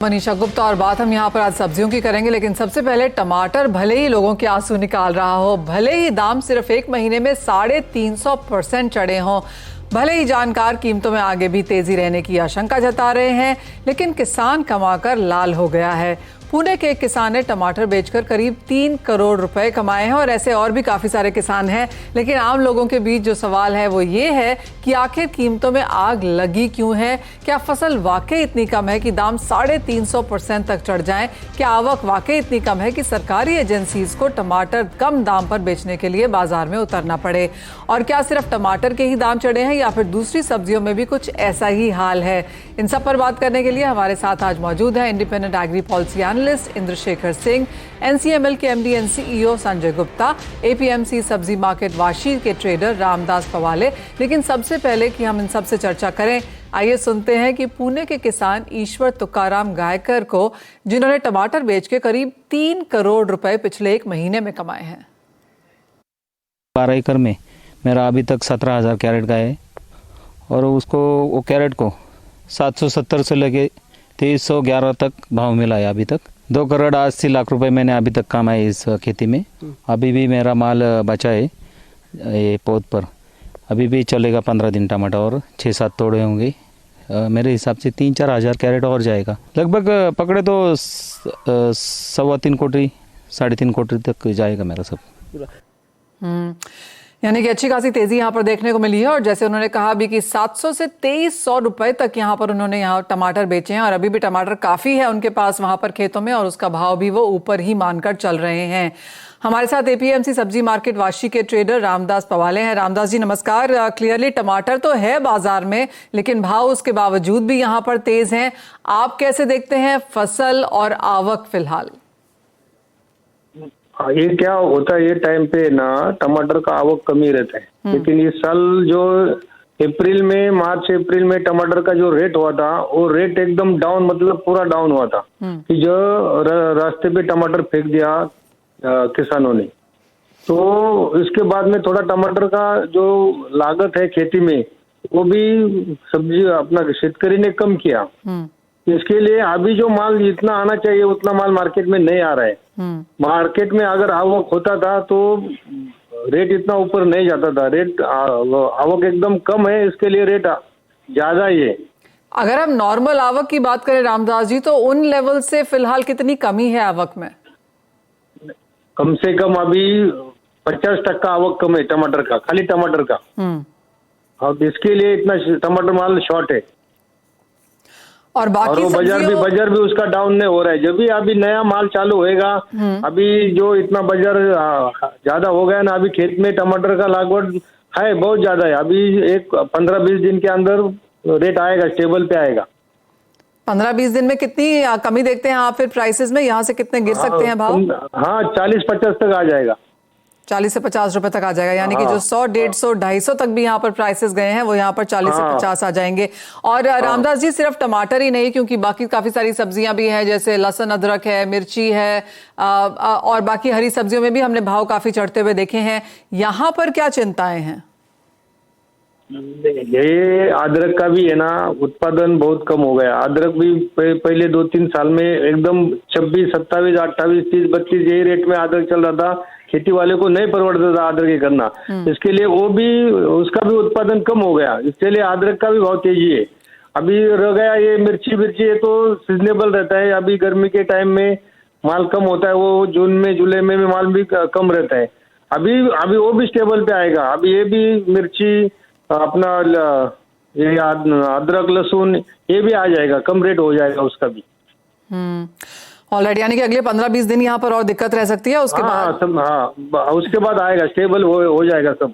मनीषा गुप्ता और बात हम यहाँ पर आज सब्जियों की करेंगे, लेकिन सबसे पहले टमाटर भले ही लोगों के आंसू निकाल रहा हो, भले ही दाम सिर्फ एक महीने में 350% चढ़े हों, भले ही जानकार कीमतों में आगे भी तेजी रहने की आशंका जता रहे हैं, लेकिन किसान कमाकर लाल हो गया है। पुणे के एक किसान ने टमाटर बेचकर करीब 3 करोड़ रुपए कमाए हैं और ऐसे और भी काफी सारे किसान हैं। लेकिन आम लोगों के बीच जो सवाल है वो ये है कि आखिर कीमतों में आग लगी क्यों है? क्या फसल वाकई इतनी कम है कि दाम 350% तक चढ़ जाएं? क्या आवक वाकई इतनी कम है कि सरकारी एजेंसीज को टमाटर कम दाम पर बेचने के लिए बाजार में उतरना पड़े? और क्या सिर्फ टमाटर के ही दाम चढ़े हैं या फिर दूसरी सब्जियों में भी कुछ ऐसा ही हाल है? इन सब पर बात करने के लिए हमारे साथ आज मौजूद है independent agri policy analyst Indrashekhar Singh, NCML के MD and CEO Sanjay Gupta, APMC सब्जी मार्केट वाशी के ट्रेडर रामदास पवाले। लेकिन सबसे पहले कि हम इन सब से चर्चा करें, आइए सुनते हैं कि पुणे के किसान ईश्वर तुकाराम गायकर को, जिन्होंने टमाटर बेच के करीब 3 करोड़ रुपए पिछले एक महीने में कमाए हैं। 12 एकड़ में मेरा अभी तक 17,000 कैरेट का है और वो कैरेट को 770 से लेके 2311 तक भाव मिला है अभी तक। 2 करोड़ 80 लाख रुपए मैंने अभी तक कमाए इस खेती में। अभी भी मेरा माल बचा है ये पौध पर, अभी भी चलेगा 15 दिन टमाटर और 6-7 तोड़े होंगे। मेरे हिसाब से 3-4 हज़ार कैरेट और जाएगा। लगभग पकड़े तो 3.25 कोटी 3.5 कोटी तक जाएगा मेरा सब। यानी कि अच्छी खासी तेजी यहाँ पर देखने को मिली है। और जैसे उन्होंने कहा भी कि 700 से 2300 रुपए तक यहाँ पर उन्होंने यहाँ टमाटर बेचे हैं और अभी भी टमाटर काफी है उनके पास वहां पर खेतों में और उसका भाव भी वो ऊपर ही मानकर चल रहे हैं। हमारे साथ एपीएमसी सब्जी मार्केट वाशी के ट्रेडर रामदास पवाले हैं। रामदास जी नमस्कार। क्लियरली टमाटर तो है बाजार में, लेकिन भाव उसके बावजूद भी यहाँ पर तेज हैं। आप कैसे देखते हैं फसल और आवक फिलहाल? ये क्या होता है, ये टाइम पे ना टमाटर का आवक कमी रहता है, लेकिन इस साल जो मार्च अप्रैल में टमाटर का जो रेट हुआ था वो रेट एकदम डाउन, मतलब पूरा डाउन हुआ था कि जो रास्ते पे टमाटर फेंक दिया किसानों ने। तो इसके बाद में थोड़ा टमाटर का जो लागत है खेती में वो भी सब्जी अपना शेतकरी ने कम किया। इसके लिए अभी जो माल जितना आना चाहिए उतना माल मार्केट में नहीं आ रहा है। मार्केट में अगर आवक होता था तो रेट इतना ऊपर नहीं जाता था। रेट आवक एकदम कम है, इसके लिए रेट ज्यादा ही है। अगर हम नॉर्मल आवक की बात करें रामदास जी, तो उन लेवल से फिलहाल कितनी कमी है आवक में? कम से कम अभी 50% आवक कम है टमाटर का, खाली टमाटर का। अब इसके लिए इतना टमाटर माल शॉर्ट है और बाकी वो बाजार भी उसका डाउन नहीं हो रहा है। जब भी अभी नया माल चालू होएगा, अभी जो इतना बाजार ज्यादा हो गया ना, अभी खेत में टमाटर का लागवड है बहुत ज्यादा है। अभी एक 15-20 दिन के अंदर रेट आएगा, स्टेबल पे आएगा। 15-20 दिन में कितनी कमी देखते हैं आप फिर प्राइसेस में? यहाँ से कितने गिर सकते हैं भाव? हाँ 40-50 तक आ जाएगा। 40 से 50 रुपए तक आ जाएगा। यानी कि जो 100, 150, 250 तक भी यहाँ पर प्राइसेस गए हैं वो यहाँ पर 40 से 50 आ जाएंगे। और रामदास जी सिर्फ टमाटर ही नहीं, क्योंकि बाकी काफी सारी सब्जियां भी हैं, जैसे लहसुन, अदरक है, मिर्ची है, और बाकी हरी सब्जियों में भी हमने भाव काफी चढ़ते हुए देखे हैं। यहाँ पर क्या चिंताएं हैं? ये अदरक का भी है ना, उत्पादन बहुत कम हो गया। अदरक भी पहले 2-3 साल में एकदम 26, 27, 28, 30, 32 यही रेट में अदरक चल रहा था। खेती वाले को नहीं परवड़ता था अदरक करना, इसके लिए उसका भी उत्पादन कम हो गया। इसके लिए अदरक का भी बहुत तेजी है। अभी रह गया ये मिर्ची है तो सीजनेबल रहता है। अभी गर्मी के टाइम में माल कम होता है, वो जून में जुलाई में भी माल भी कम रहता है। अभी वो भी स्टेबल पे आएगा। अभी ये भी मिर्ची अपना ये अदरक, लहसुन ये भी आ जाएगा, कम रेट हो जाएगा उसका भी। ऑलरेडी यानी कि अगले 15-20 दिन यहाँ पर और दिक्कत रह सकती है। उसके बाद उसके बाद आएगा, स्टेबल हो जाएगा सब।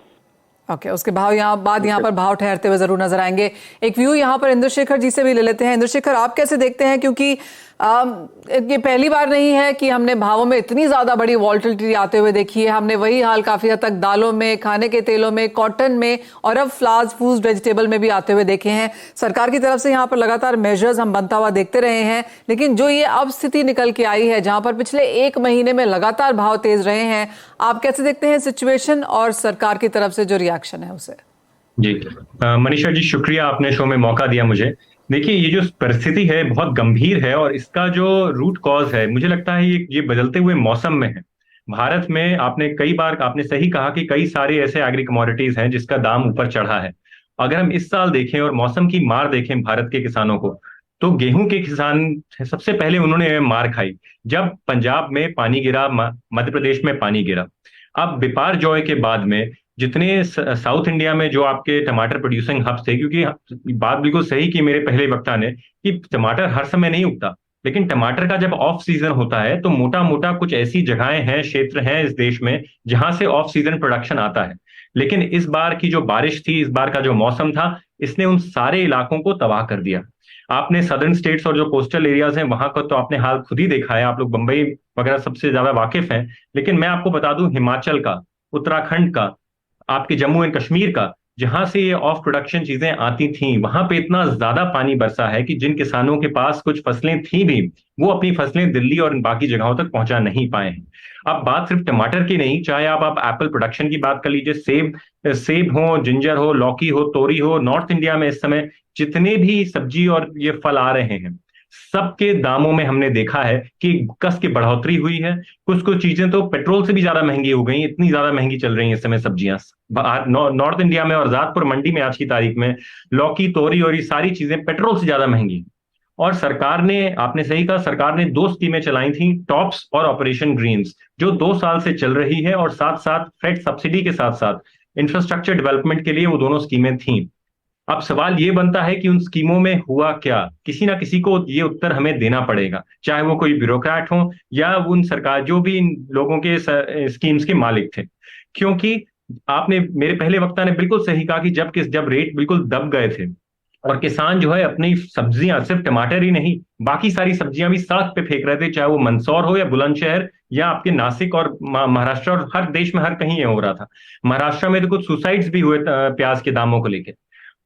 ओके, उसके यहाँ पर भाव ठहरते हुए जरूर नजर आएंगे। एक व्यू यहाँ पर इंद्रशेखर जी से भी ले लेते हैं। इंद्रशेखर, आप कैसे देखते हैं? क्योंकि ये पहली बार नहीं है कि हमने भावों में इतनी ज्यादा बड़ी वॉल्टिलिटी आते हुए देखी है। हमने वही हाल काफी हद तक दालों में, खाने के तेलों में, कॉटन में और अब फ्लावर्स, फूड्स, वेजिटेबल में भी आते हुए देखे हैं। सरकार की तरफ से यहाँ पर लगातार मेजर्स हम बनता हुआ देखते रहे हैं, लेकिन जो ये अब स्थिति निकल के आई है जहां पर पिछले एक महीने में लगातार भाव तेज रहे हैं, आप कैसे देखते हैं सिचुएशन और सरकार की तरफ से जो रिएक्शन है उसे? जी मनीषा जी, शुक्रिया आपने शो में मौका दिया मुझे। देखिए, ये जो परिस्थिति है बहुत गंभीर है, और इसका जो रूट कॉज है, मुझे लगता है ये बदलते हुए मौसम में है। भारत में आपने कई बार, आपने सही कहा कि कई सारे ऐसे एग्री कमोडिटीज हैं जिसका दाम ऊपर चढ़ा है। अगर हम इस साल देखें और मौसम की मार देखें भारत के किसानों को, तो गेहूं के किसान सबसे पहले उन्होंने मार खाई जब पंजाब में पानी गिरा, मध्य प्रदेश में पानी गिरा। अब बिपार जॉय के बाद में जितने साउथ इंडिया में जो आपके टमाटर प्रोड्यूसिंग हब्स थे, क्योंकि बात बिल्कुल सही की मेरे पहले वक्ता ने कि टमाटर हर समय नहीं उगता, लेकिन टमाटर का जब ऑफ सीजन होता है तो मोटा मोटा कुछ ऐसी जगहें हैं, क्षेत्र हैं इस देश में जहां से ऑफ सीजन प्रोडक्शन आता है। लेकिन इस बार की जो बारिश थी, इस बार का जो मौसम था, इसने उन सारे इलाकों को तबाह कर दिया। आपने सदर्न स्टेट्स और जो कोस्टल एरियाज हैं वहां का तो आपने हाल खुद ही देखा है, आप लोग बंबई वगैरह सबसे ज्यादा वाकिफ हैं। लेकिन मैं आपको बता दूं, हिमाचल का, उत्तराखंड का, आपके जम्मू एंड कश्मीर का, जहां से ये ऑफ प्रोडक्शन चीजें आती थीं, वहां पे इतना ज्यादा पानी बरसा है कि जिन किसानों के पास कुछ फसलें थी भी, वो अपनी फसलें दिल्ली और बाकी जगहों तक पहुंचा नहीं पाए हैं। अब बात सिर्फ टमाटर की नहीं, चाहे आप एप्पल प्रोडक्शन की बात कर लीजिए, सेब हो, जिंजर हो, लौकी हो, तोरी हो, नॉर्थ इंडिया में इस समय जितने भी सब्जी और ये फल आ रहे हैं, सबके दामों में हमने देखा है कि कस की बढ़ोतरी हुई है। कुछ कुछ चीजें तो पेट्रोल से भी ज्यादा महंगी हो गई, इतनी ज्यादा महंगी चल रही है इस समय सब्जियां। नॉर्थ इंडिया में और जातपुर मंडी में आज की तारीख में लौकी, तोरी और ये सारी चीजें पेट्रोल से ज्यादा महंगी। और सरकार ने, आपने सही कहा, सरकार ने दो स्कीमें चलाई थी, टॉप्स और ऑपरेशन ग्रीन्स, जो 2 साल से चल रही है, और साथ साथ फेड सब्सिडी के साथ साथ इंफ्रास्ट्रक्चर डेवलपमेंट के लिए वो दोनों स्कीमें थी। अब सवाल ये बनता है कि उन स्कीमों में हुआ क्या, किसी ना किसी को ये उत्तर हमें देना पड़ेगा, चाहे वो कोई ब्यूरोक्रेट हो या उन सरकार जो भी इन लोगों के स्कीम्स के मालिक थे। क्योंकि आपने, मेरे पहले वक्ता ने बिल्कुल सही कहा कि जब रेट बिल्कुल दब गए थे और किसान जो है अपनी सब्जियां, सिर्फ टमाटर ही नहीं, बाकी सारी सब्जियां भी सड़क पे फेंक रहे थे, चाहे वो मंदसौर हो या बुलंदशहर या आपके नासिक और महाराष्ट्र, और हर देश में हर कहीं ये हो रहा था। महाराष्ट्र में तो कुछ सुसाइड्स भी हुए प्याज के दामों को लेकर।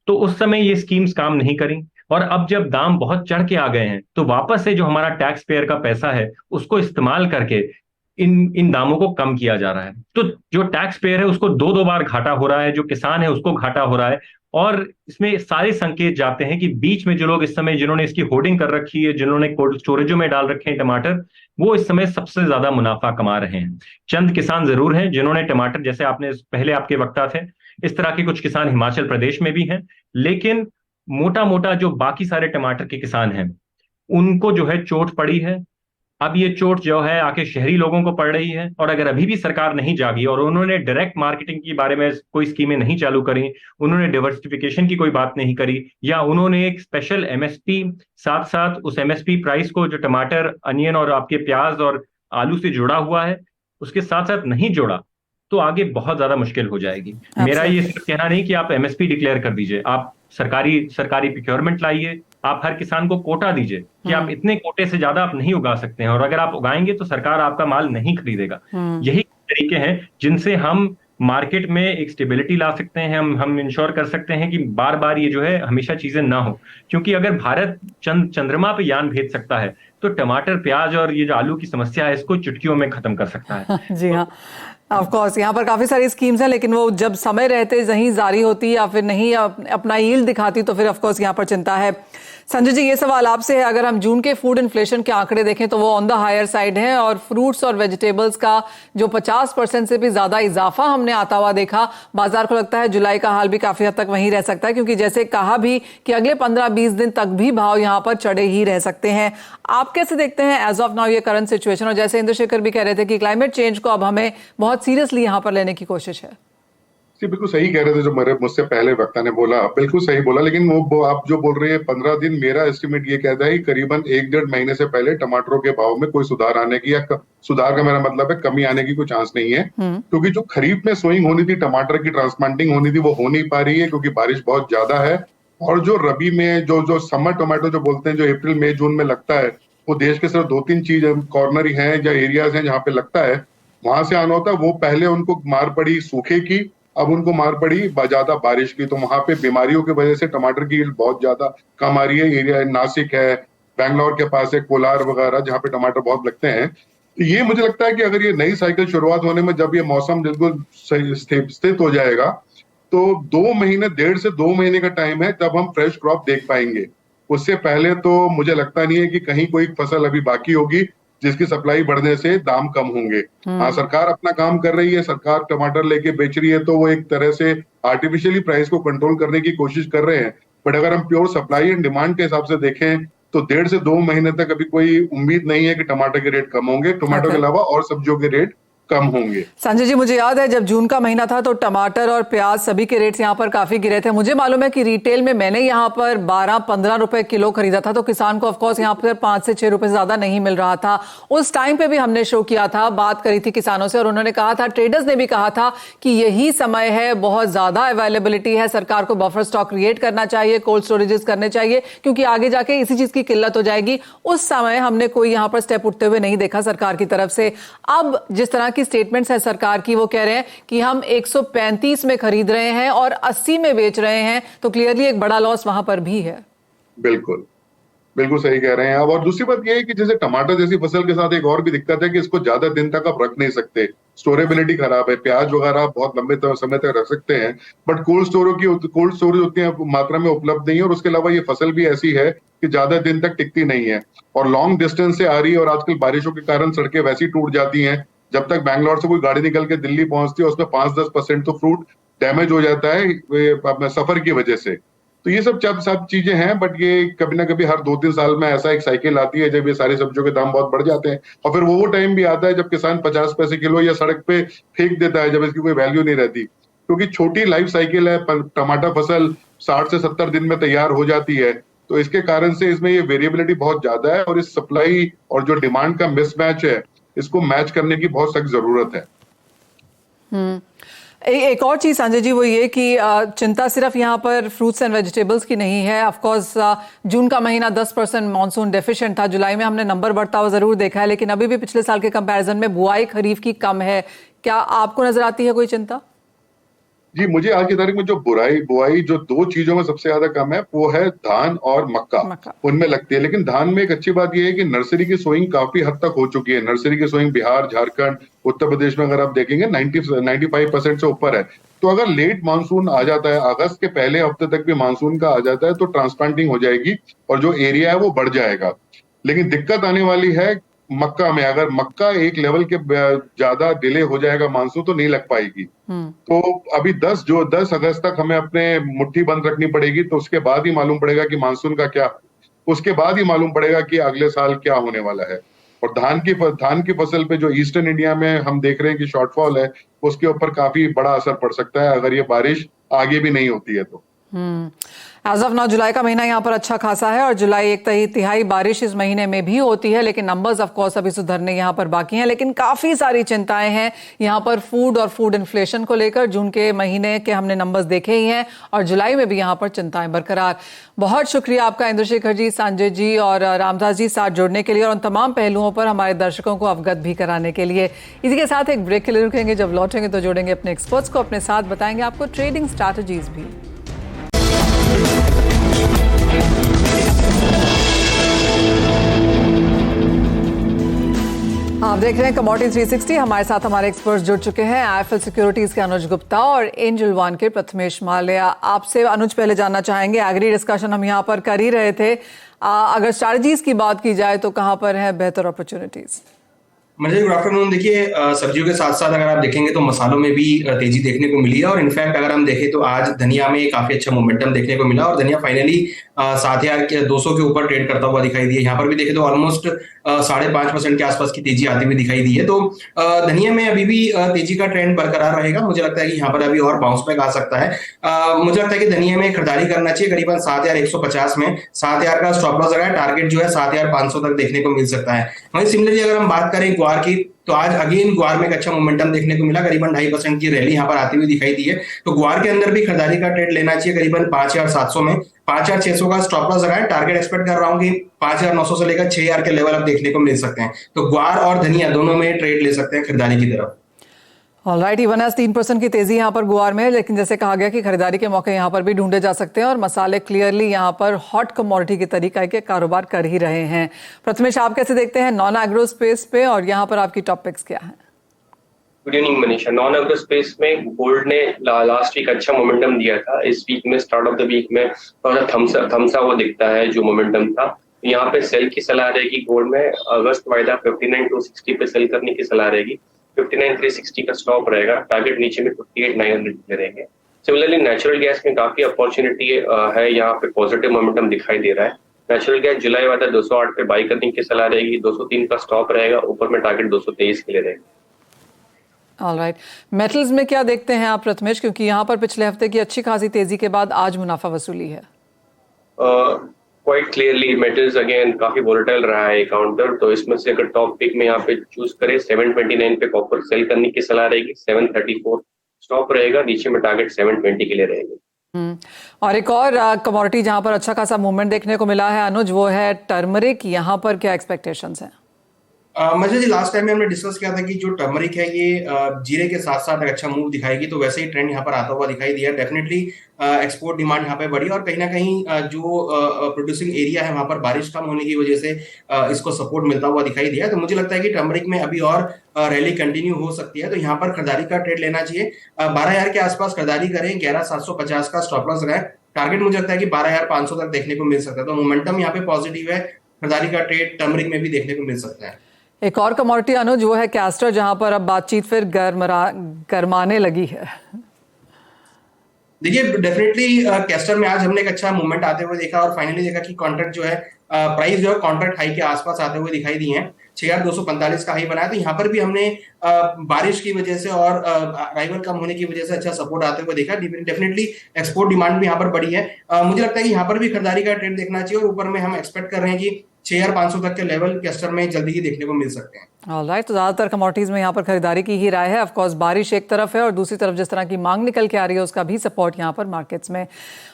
तो उस समय ये स्कीम्स काम नहीं करी, और अब जब दाम बहुत चढ़ के आ गए हैं तो वापस से जो हमारा टैक्स पेयर का पैसा है उसको इस्तेमाल करके इन दामों को कम किया जा रहा है। तो जो टैक्स पेयर है उसको दो दो बार घाटा हो रहा है, जो किसान है उसको घाटा हो रहा है। और इसमें सारे संकेत जाते हैं कि बीच में जो लोग इस समय, जिन्होंने इसकी होर्डिंग कर रखी है, जिन्होंने कोल्ड स्टोरेजों में डाल रखे हैं टमाटर, वो इस समय सबसे ज्यादा मुनाफा कमा रहे हैं। चंद किसान जरूर हैं जिन्होंने टमाटर, जैसे आपने पहले आपके वक्ता थे, इस तरह के कुछ किसान हिमाचल प्रदेश में भी हैं, लेकिन मोटा मोटा जो बाकी सारे टमाटर के किसान हैं उनको जो है चोट पड़ी है। अब ये चोट जो है आके शहरी लोगों को पड़ रही है, और अगर अभी भी सरकार नहीं जागी और उन्होंने डायरेक्ट मार्केटिंग के बारे में कोई स्कीमें नहीं चालू करी, उन्होंने डाइवर्सिफिकेशन की कोई बात नहीं करी, या उन्होंने एक स्पेशल एमएसपी, साथ साथ उस एमएसपी प्राइस को जो टमाटर, अनियन और आपके प्याज और आलू से जुड़ा हुआ है उसके साथ साथ नहीं जोड़ा, तो आगे बहुत ज्यादा मुश्किल हो जाएगी। मेरा ये सिर्फ कहना नहीं कि आप एमएसपी डिक्लेयर कर दीजिए, आप सरकारी प्रोक्योरमेंट लाइए, आप हर किसान को कोटा दीजिए कि आप इतने कोटे से ज्यादा आप नहीं उगा सकते हैं, और अगर आप उगाएंगे तो सरकार आपका माल नहीं खरीदेगा। यही तरीके हैं जिनसे हम मार्केट में एक स्टेबिलिटी ला सकते हैं, हम इंश्योर कर सकते हैं कि बार बार ये जो है हमेशा चीजें ना हो। क्योंकि अगर भारत चंद्रमा पे यान भेज सकता है तो टमाटर, प्याज और ये जो आलू की समस्या है इसको चुटकियों में खत्म कर सकता है। जी हाँ, ऑफ कोर्स यहाँ पर काफी सारी स्कीम्स हैं, लेकिन वो जब समय रहते नहीं जारी होती या फिर नहीं अपना यील्ड दिखाती तो फिर ऑफ कोर्स यहाँ पर चिंता है। संजय जी, ये सवाल आपसे है, अगर हम जून के फूड इन्फ्लेशन के आंकड़े देखें तो वो ऑन द हायर साइड है, और फ्रूट्स और वेजिटेबल्स का जो 50% से भी ज्यादा इजाफा हमने आता हुआ देखा, बाजार को लगता है जुलाई का हाल भी काफी हद तक वहीं रह सकता है, क्योंकि जैसे कहा भी कि अगले 15-20 दिन तक भी भाव यहाँ पर चढ़े ही रह सकते हैं। आप कैसे देखते हैं एज ऑफ नाउ ये करंट सिचुएशन? और जैसे इंद्रशेखर भी कह रहे थे कि क्लाइमेट चेंज को अब हमें बहुत सीरियसली यहाँ पर लेने की कोशिश है। जी बिल्कुल सही कह रहे थे जो मुझसे पहले वक्ता ने बोला, बिल्कुल सही बोला। लेकिन वो आप जो बोल रहे हैं 15 दिन, मेरा एस्टिमेट ये कहता है कि करीबन 1-1.5 महीने से पहले टमाटरों के भाव में कोई सुधार आने की, या सुधार का मेरा मतलब है कमी आने की कोई चांस नहीं है। क्योंकि जो खरीफ में सोइंग होनी थी, टमाटर की ट्रांसप्लांटिंग होनी थी, वो हो नहीं पा रही है क्योंकि बारिश बहुत ज्यादा है। और जो रबी में जो समर टोमेटो जो बोलते हैं, जो अप्रैल मई जून में लगता है, वो देश के सिर्फ 2-3 चीज कॉर्नर ही है या एरियाज हैं जहाँ पे लगता है, वहां से आना होता है। वो पहले उनको मार पड़ी सूखे की, अब उनको मार पड़ी ज्यादा बारिश की, तो वहां पे बीमारियों की वजह से टमाटर की यील्ड बहुत ज्यादा कम आ रही है। एरिया नासिक है, बैंगलोर के पास है, कोलार वगैरह, जहाँ पे टमाटर बहुत लगते हैं। तो ये मुझे लगता है कि अगर ये नई साइकिल शुरुआत होने में, जब ये मौसम बिल्कुल स्थित हो जाएगा, तो 2 महीने, 1.5 से 2 महीने का टाइम है, तब हम फ्रेश क्रॉप देख पाएंगे। उससे पहले तो मुझे लगता नहीं है कि कहीं कोई फसल अभी बाकी होगी जिसकी सप्लाई बढ़ने से दाम कम होंगे। हाँ, सरकार अपना काम कर रही है, सरकार टमाटर लेके बेच रही है, तो वो एक तरह से आर्टिफिशियली प्राइस को कंट्रोल करने की कोशिश कर रहे हैं। बट अगर हम प्योर सप्लाई एंड डिमांड के हिसाब से देखें तो 1.5 से 2 महीने तक अभी कोई उम्मीद नहीं है कि टमाटर के रेट कम होंगे। टमाटर के अलावा और सब्जियों के रेट कम होंगे। संजय जी, मुझे याद है जब जून का महीना था तो टमाटर और प्याज सभी के रेट्स यहाँ पर काफी गिरे थे। मुझे मालूम है कि रिटेल में मैंने यहाँ पर 12-15 रुपए किलो खरीदा था, तो किसान को ऑफकोर्स यहाँ पर 5 से 6 रुपए से ज्यादा नहीं मिल रहा था। उस टाइम पे भी हमने शो किया था, बात करी थी किसानों से, और उन्होंने कहा था, ट्रेडर्स ने भी कहा था कि यही समय है, बहुत ज्यादा अवेलेबिलिटी है, सरकार को बफर स्टॉक क्रिएट करना चाहिए, कोल्ड स्टोरेजेस करने चाहिए, क्योंकि आगे जाके इसी चीज की किल्लत हो जाएगी। उस समय हमने कोई यहाँ पर स्टेप उठते हुए नहीं देखा सरकार की तरफ से। अब जिस तरह की स्टेटमेंट्स है सरकार की, वो कह रहे हैं कि हम 135 में खरीद रहे हैं और 80 में बेच रहे हैं, तो क्लियरली एक बड़ा लॉस वहां पर भी है। बिल्कुल बिल्कुल सही कह रहे हैं आप। और दूसरी बात यह है कि जैसे टमाटर जैसी फसल के साथ एक और भी दिक्कत है कि इसको ज्यादा दिन तक आप रख नहीं सकते, स्टोरेबिलिटी खराब है। प्याज वगैरह आप बहुत लंबे समय तक रख सकते हैं, बट कोल्ड स्टोरेज उतनी मात्रा में उपलब्ध नहीं है। और उसके अलावा ये फसल भी ऐसी है कि ज्यादा दिन तक टिकती नहीं है और लॉन्ग डिस्टेंस से आ रही है। और आजकल बारिशों के कारण सड़कें वैसी टूट जाती हैं, जब तक बैंगलोर से कोई गाड़ी निकल के दिल्ली पहुंचती है उसमें 5-10% तो फ्रूट डैमेज हो जाता है सफर की वजह से। तो ये सब चीजें हैं, बट ये कभी ना कभी हर 2-3 साल में ऐसा एक साइकिल आती है जब ये सारी सब्जियों के दाम बहुत बढ़ जाते हैं। और फिर वो टाइम भी आता है जब किसान 50 पैसे किलो या सड़क पे फेंक देता है, जब इसकी कोई वैल्यू नहीं रहती। क्योंकि छोटी लाइफ साइकिल है, टमाटर फसल 60 से 70 दिन में तैयार हो जाती है, तो इसके कारण से इसमें ये वेरिएबिलिटी बहुत ज्यादा है। और इस सप्लाई और जो डिमांड का मिसमैच है, इसको मैच करने की बहुत सख्त जरूरत है। एक और चीज संजय जी, वो ये कि चिंता सिर्फ यहाँ पर फ्रूट्स एंड वेजिटेबल्स की नहीं है। ऑफ कोर्स जून का महीना 10% मॉनसून डेफिशिएंट था, जुलाई में हमने नंबर बढ़ता हुआ जरूर देखा है, लेकिन अभी भी पिछले साल के कंपैरिजन में बुआई खरीफ की कम है। क्या आपको नजर आती है कोई चिंता? जी, मुझे आज की तारीख में जो बुआई जो 2 चीजों में सबसे ज्यादा कम है वो है धान और मक्का। उनमें लगती है। लेकिन धान में एक अच्छी बात यह है कि नर्सरी की सोइंग काफी हद तक हो चुकी है। नर्सरी की सोइंग बिहार, झारखंड, उत्तर प्रदेश में अगर आप देखेंगे 95% से ऊपर है। तो अगर लेट मानसून आ जाता है, अगस्त के पहले हफ्ते तक भी मानसून का आ जाता है, तो ट्रांसप्लांटिंग हो जाएगी और जो एरिया है वो बढ़ जाएगा। लेकिन दिक्कत आने वाली है मक्का में। अगर मक्का एक लेवल के ज्यादा डिले हो जाएगा मानसून, तो नहीं लग पाएगी। तो अभी 10 अगस्त तक हमें अपने मुट्ठी बंद रखनी पड़ेगी। तो उसके बाद ही मालूम पड़ेगा कि मानसून का क्या, उसके बाद ही मालूम पड़ेगा कि अगले साल क्या होने वाला है। और धान की फसल पे जो ईस्टर्न इंडिया में हम देख रहे हैं कि शॉर्टफॉल है, उसके ऊपर काफी बड़ा असर पड़ सकता है अगर ये बारिश आगे भी नहीं होती है तो। एज ऑफ नाउ जुलाई का महीना यहाँ पर अच्छा खासा है और जुलाई 1/3 बारिश इस महीने में भी होती है, लेकिन नंबर्स ऑफ कोर्स अभी सुधरने यहाँ पर बाकी हैं। लेकिन काफी सारी चिंताएं हैं यहाँ पर फूड और फूड इन्फ्लेशन को लेकर। जून के महीने के हमने नंबर्स देखे ही हैं और जुलाई में भी यहाँ पर चिंताएं बरकरार। बहुत शुक्रिया आपका इंद्रशेखर जी, संजय जी और रामदास जी साथ जोड़ने के लिए और उन तमाम पहलुओं पर हमारे दर्शकों को अवगत भी कराने के लिए। इसी के साथ एक ब्रेक के लिए रुकेंगे, जब लौटेंगे तो जोड़ेंगे अपने एक्सपर्ट्स को अपने साथ, बताएंगे आपको ट्रेडिंग स्ट्रैटेजीज भी। आप देख रहे हैं कमोडिटी 360। हमारे साथ हमारे एक्सपर्ट्स जुड़ चुके हैं, आईएफएल सिक्योरिटीज के अनुज गुप्ता और एंजल वन के प्रथमेश माल्या। आपसे अनुज पहले जानना चाहेंगे, एग्री डिस्कशन हम यहाँ पर कर ही रहे थे, अगर स्ट्रैटेजीज की बात की जाए तो कहाँ पर है बेहतर अपॉर्चुनिटीज? मुझे गुड आफ्टरनून। देखिए, सब्जियों के साथ साथ अगर आप देखेंगे तो मसालों में भी तेजी देखने को मिली है और इनफैक्ट अगर हम देखें तो आज धनिया में काफी अच्छा मोमेंटम देखने को मिला और धनिया फाइनली 7,200 के ऊपर ट्रेड करता हुआ दिखाई दिया। यहाँ पर भी देखें तो ऑलमोस्ट 5.5% के आसपास की तेजी आती हुई दिखाई दी है। तो धनिया में अभी भी तेजी का ट्रेंड बरकरार रहेगा। मुझे लगता है कि यहाँ पर अभी और बाउंस बैक आ सकता है। मुझे लगता है कि धनिया में खरीदारी करना चाहिए करीबन 7,150 में। 7,000 का स्टॉप लॉस है, टारगेट जो है 7,500 तक देखने को मिल सकता है। वहीं सिमिलरली अगर हम बात करें ग्वार की, तो आज अगेन ग्वार में एक अच्छा मोमेंटम देखने को मिला, करीबन 2.5% की रैली यहाँ पर आती हुई दिखाई दी है। तो ग्वार के अंदर भी खरीदारी का ट्रेड लेना चाहिए करीबन 5,700 में। 5,600 का स्टॉप लॉस लगाए, टारगेट एक्सपेक्ट कर रहा हूँ कि 5,900 से लेकर 6,000 के लेवल अब देखने को मिल सकते हैं। तो ग्वार और धनिया दोनों में ट्रेड ले सकते हैं खरीदारी की तरफ। ऑलराइट, इवन एज 3% की तेजी यहाँ पर गुआर में है, लेकिन जैसे कहा गया कि खरीदारी के मौके यहाँ पर भी ढूंढे जा सकते हैं और मसाले क्लियरली यहाँ पर हॉट कमोडिटी के तरीके के कारोबार कर ही रहे हैं। प्रथमेश, आप कैसे देखते हैं नॉन एग्रो स्पेस पे और यहाँ पर आपकी टॉप पिक्स क्या है? Good evening Manisha. Non agro space में गोल्ड ने लास्ट वीक अच्छा मोमेंटम दिया था। इस वीक में स्टार्ट ऑफ द वीक में थोड़ा थम्सा वो दिखता है जो मोमेंटम था। यहाँ पे सेल की सलाह रहेगी गोल्ड में। अगस्त वायदा 59,260 पे सेल करने की सलाह रहेगी। 59,360 का स्टॉप रहेगा। टारगेट नीचे में 58,900 पे रहेंगे। सिमिलरली नेचुरल गैस में काफी अपॉर्चुनिटी है, यहाँ पे पॉजिटिव मोमेंटम दिखाई दे रहा है। नेचुरल गैस जुलाई वायदा 208 पे बाई करने की सलाह रहेगी। 203 का स्टॉप रहेगा। ऊपर में टारगेट 223 के लिए रहेगा। ऑलराइट, मेटल्स में क्या देखते हैं आप प्रथमेश, क्योंकि यहाँ पर पिछले हफ्ते की अच्छी खासी तेजी के बाद आज मुनाफा वसूली है। क्वाइट क्लियरली मेटल्स अगेन काफी वोलेटाइल रहा है काउंटर, तो इसमें से अगर टॉप पिक में यहाँ पे चूज करें 729 पे कॉपर सेल करने की सलाह रहेगी। 734 स्टॉप रहेगा। नीचे में टारगेट 720 के लिए रहेगी। और एक और कमोडिटी जहां पर अच्छा खासा मूवमेंट देखने को मिला है अनुज, वो है टर्मरिक। यहाँ पर क्या एक्सपेक्टेशंस हैं? मजे जी, लास्ट टाइम में हमने डिस्कस किया था कि जो टर्मरिक है ये जीरे के साथ साथ अच्छा मूव दिखाएगी, तो वैसे ही ट्रेंड यहाँ पर आता हुआ दिखाई दिया। डेफिनेटली एक्सपोर्ट डिमांड यहाँ पे बढ़ी और कहीं ना कहीं जो प्रोड्यूसिंग एरिया है वहां पर बारिश कम होने की वजह से इसको सपोर्ट मिलता हुआ दिखाई दिया। तो मुझे लगता है कि टर्मरिक में अभी और रैली कंटिन्यू हो सकती है, तो यहाँ पर खरीदारी का ट्रेड लेना चाहिए। 12,000 के आसपास खरीदारी करें। 11,750 का स्टॉप लॉस रहे। टारगेट मुझे लगता है कि 12,500 तक देखने को मिल सकता है। तो मोमेंटम यहाँ पे पॉजिटिव है। खरीदारी का ट्रेड टर्मरिक में भी देखने को मिल सकता है। एक और कमोडिटी अनुज, वो है कैस्टर, जहां पर अब बातचीत फिर गरमाने लगी है। देखिए, डेफिनेटली कैस्टर में आज हमने एक अच्छा मूवमेंट आते हुए देखा और फाइनली देखा कि कॉन्ट्रैक्ट जो है प्राइस जो है कॉन्ट्रैक्ट हाई के आसपास आते हुए दिखाई दिए हैं। 6,245 का हाई बनाया। तो यहाँ पर भी हमने बारिश की वजह से और अराइवल कम होने की वजह से अच्छा सपोर्ट आते हुए देखा। डेफिनेटली एक्सपोर्ट डिमांड भी यहाँ पर बढ़ी है। मुझे लगता है कि यहाँ पर भी खरीदारी का ट्रेंड देखना चाहिए और ऊपर में हम एक्सपेक्ट कर रहे हैं कि 6,500 तक के लेवल कैस्टर में जल्दी ही देखने को मिल सकते हैं। ऑलराइट, तो ज्यादातर कमोडिटीज में यहाँ पर खरीदारी की ही राय है। ऑफ कोर्स बारिश एक तरफ है और दूसरी तरफ जिस तरह की मांग निकल के आ रही है उसका भी सपोर्ट यहाँ पर मार्केट्स में।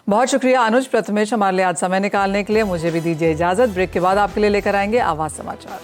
बहुत शुक्रिया अनुज प्रथमेश हमारे लिए आज समय निकालने के लिए। मुझे भी दीजिए इजाजत। ब्रेक के बाद आपके लिए लेकर आएंगे आवाज समाचार।